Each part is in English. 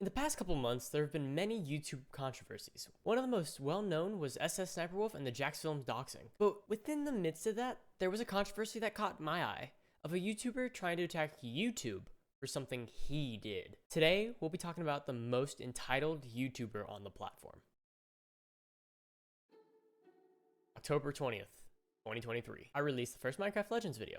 In the past couple months, there have been many YouTube controversies. One of the most well-known was SS Sniperwolf and the Jax Films doxing. But within the midst of that, there was a controversy that caught my eye of a YouTuber trying to attack YouTube for something he did. Today, we'll be talking about the most entitled YouTuber on the platform. October 20th, 2023. I released the first Minecraft Legends video.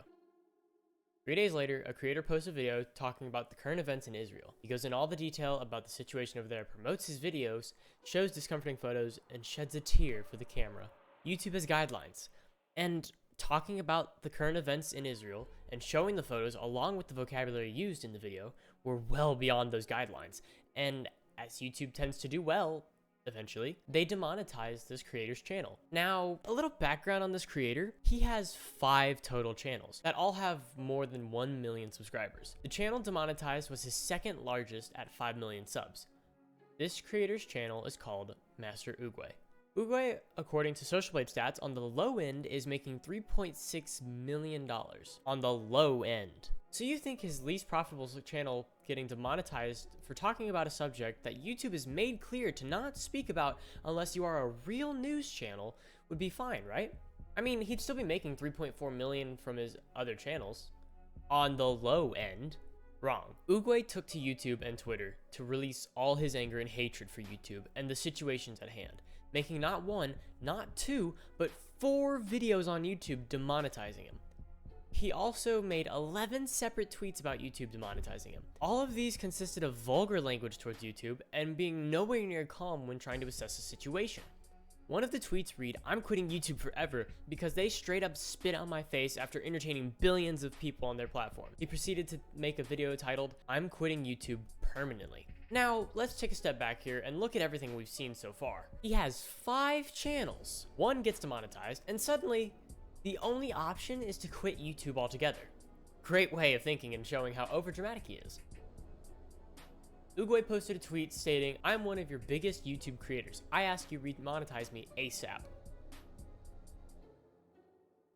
3 days later, a creator posts a video talking about the current events in Israel. He goes in all the detail about the situation over there, promotes his videos, shows discomforting photos, and sheds a tear for the camera. YouTube has guidelines, and talking about the current events in Israel and showing the photos along with the vocabulary used in the video were well beyond those guidelines. And as YouTube tends to do well, eventually, they demonetized this creator's channel. Now, a little background on this creator. He has 5 total channels that all have more than 1 million subscribers. The channel demonetized was his second largest at 5 million subs. This creator's channel is called Master Oogway. Oogway, according to Social Blade stats, on the low end is making $3.6 million. On the low end. So you think his least profitable channel getting demonetized for talking about a subject that YouTube has made clear to not speak about unless you are a real news channel would be fine, right? I mean, he'd still be making 3.4 million from his other channels. On the low end, wrong. Oogway took to YouTube and Twitter to release all his anger and hatred for YouTube and the situations at hand, making not 1, not 2, but 4 videos on YouTube demonetizing him. He also made 11 separate tweets about YouTube demonetizing him. All of these consisted of vulgar language towards YouTube and being nowhere near calm when trying to assess the situation. One of the tweets read, "I'm quitting YouTube forever because they straight up spit on my face after entertaining billions of people on their platform." He proceeded to make a video titled, "I'm quitting YouTube permanently." Now, let's take a step back here and look at everything we've seen so far. He has 5 channels. 1 gets demonetized, and suddenly, the only option is to quit YouTube altogether. Great way of thinking and showing how overdramatic he is. Oogway posted a tweet stating, "I'm one of your biggest YouTube creators. I ask you monetize me ASAP."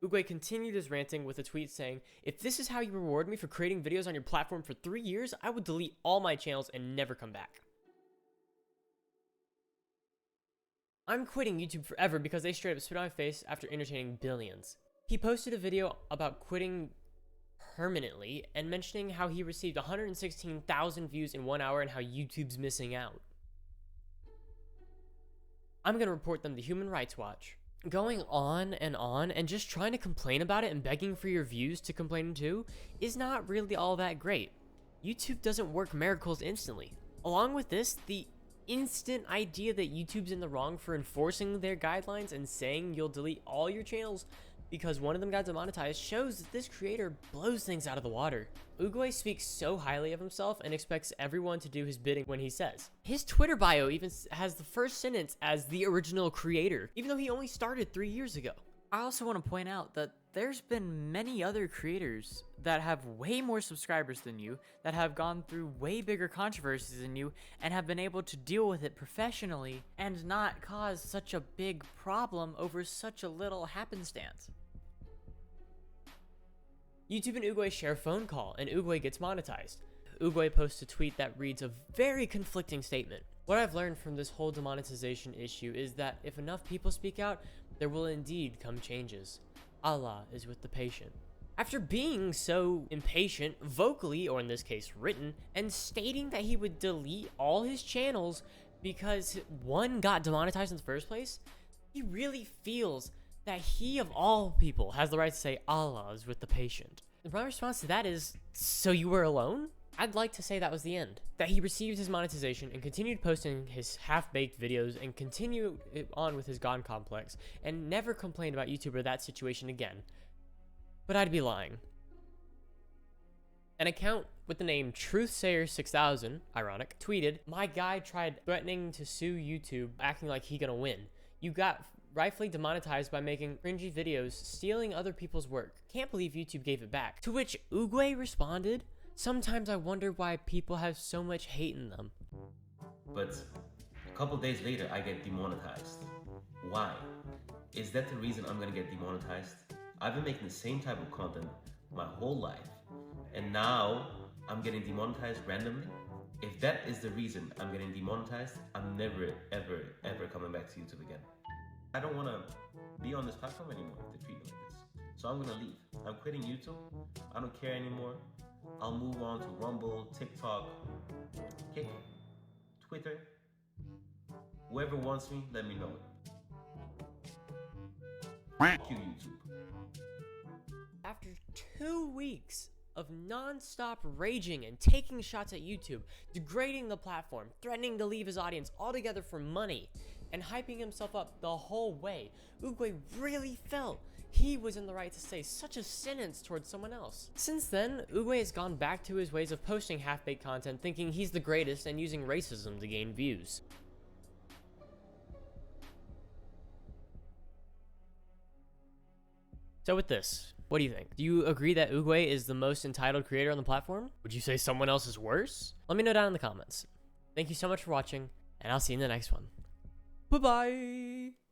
Oogway continued his ranting with a tweet saying, "If this is how you reward me for creating videos on your platform for 3 years, I would delete all my channels and never come back. I'm quitting YouTube forever because they straight up spit on my face after entertaining billions." He posted a video about quitting permanently and mentioning how he received 116,000 views in 1 hour and how YouTube's missing out. "I'm gonna report them to Human Rights Watch." Going on and just trying to complain about it and begging for your views to complain too is not really all that great. YouTube doesn't work miracles instantly. Along with this, the instant idea that YouTube's in the wrong for enforcing their guidelines and saying you'll delete all your channels because one of them got demonetized shows that this creator blows things out of the water. Oogway speaks so highly of himself and expects everyone to do his bidding when he says. His Twitter bio even has the first sentence as the original creator, even though he only started 3 years ago. I also want to point out that there's been many other creators that have way more subscribers than you, that have gone through way bigger controversies than you, and have been able to deal with it professionally and not cause such a big problem over such a little happenstance. YouTube and Oogway share a phone call, and Oogway gets monetized. Oogway posts a tweet that reads a very conflicting statement. "What I've learned from this whole demonetization issue is that if enough people speak out, there will indeed come changes. Allah is with the patient." After being so impatient, vocally, or in this case written, and stating that he would delete all his channels because 1 got demonetized in the first place, he really feels that he of all people has the right to say Allah is with the patient. My response to that is, so you were alone? I'd like to say that was the end. That he received his monetization and continued posting his half-baked videos and continued on with his God complex and never complained about YouTube or that situation again. But I'd be lying. An account with the name Truthsayer6000, ironic, tweeted, "My guy tried threatening to sue YouTube, acting like he gonna win. You got rightfully demonetized by making cringy videos, stealing other people's work. Can't believe YouTube gave it back." To which Oogway responded, "Sometimes I wonder why people have so much hate in them." But a couple days later, I get demonetized. Why? Is that the reason I'm gonna get demonetized? I've been making the same type of content my whole life, and now I'm getting demonetized randomly? If that is the reason I'm getting demonetized, I'm never, ever, ever coming back to YouTube again. I don't want to be on this platform anymore if they treat me like this. So I'm going to leave. I'm quitting YouTube. I don't care anymore. I'll move on to Rumble, TikTok, Kick, Twitter. Whoever wants me, let me know it. Thank you, YouTube. After 2 weeks of non-stop raging and taking shots at YouTube, degrading the platform, threatening to leave his audience altogether for money, and hyping himself up the whole way, Oogway really felt he was in the right to say such a sentence towards someone else. Since then, Oogway has gone back to his ways of posting half-baked content, thinking he's the greatest and using racism to gain views. So with this, what do you think? Do you agree that Oogway is the most entitled creator on the platform? Would you say someone else is worse? Let me know down in the comments. Thank you so much for watching, and I'll see you in the next one. Bye-bye!